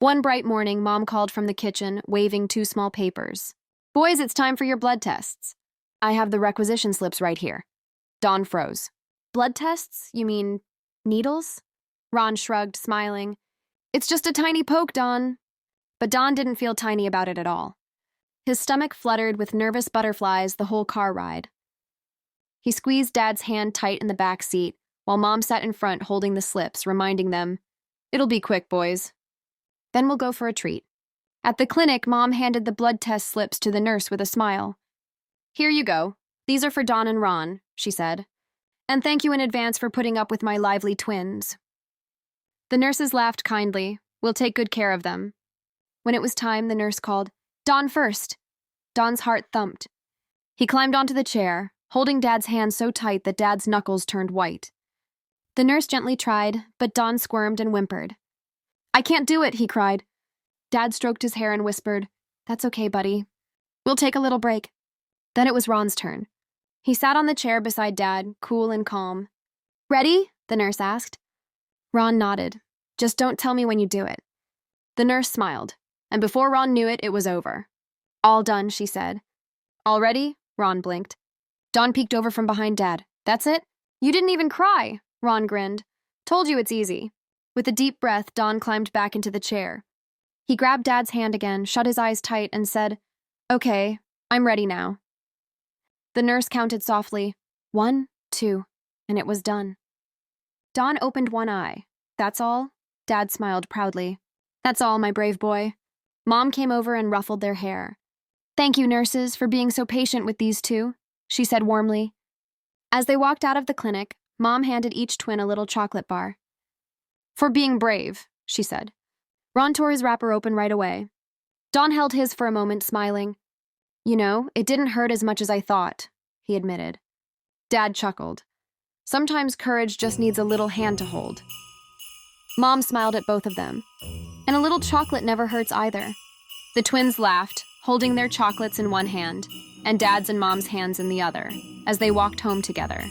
One bright morning, Mom called from the kitchen, waving two small papers. "Boys, it's time for your blood tests." "I have the requisition slips right here." Don froze. "Blood tests? You mean needles?" Ron shrugged, smiling. "It's just a tiny poke, Don." But Don didn't feel tiny about it at all. His stomach fluttered with nervous butterflies the whole car ride. He squeezed Dad's hand tight in the back seat, while Mom sat in front holding the slips, reminding them, "It'll be quick, boys. Then we'll go for a treat." At the clinic, Mom handed the blood test slips to the nurse with a smile. "Here you go. These are for Don and Ron," she said. "And thank you in advance for putting up with my lively twins." The nurses laughed kindly. "We'll take good care of them." When it was time, the nurse called, "Don first." Don's heart thumped. He climbed onto the chair, holding Dad's hand so tight that Dad's knuckles turned white. The nurse gently tried, but Don squirmed and whimpered. "I can't do it," he cried. Dad stroked his hair and whispered, "That's okay, buddy. We'll take a little break." Then it was Ron's turn. He sat on the chair beside Dad, cool and calm. "Ready?" the nurse asked. Ron nodded. "Just don't tell me when you do it." The nurse smiled, and before Ron knew it, it was over. "All done," she said. "All ready?" Ron blinked. Don peeked over from behind Dad. "That's it? You didn't even cry," Ron grinned. "Told you it's easy." With a deep breath, Don climbed back into the chair. He grabbed Dad's hand again, shut his eyes tight, and said, "Okay, I'm ready now." The nurse counted softly, 1, 2, and it was done. Don opened one eye. "That's all?" Dad smiled proudly. "That's all, my brave boy." Mom came over and ruffled their hair. "Thank you, nurses, for being so patient with these two," she said warmly. As they walked out of the clinic, Mom handed each twin a little chocolate bar. "For being brave," she said. Ron tore his wrapper open right away. Don held his for a moment, smiling. "You know, it didn't hurt as much as I thought," he admitted. Dad chuckled. "Sometimes courage just needs a little hand to hold." Mom smiled at both of them. "And a little chocolate never hurts either." The twins laughed, holding their chocolates in one hand, and Dad's and Mom's hands in the other, as they walked home together.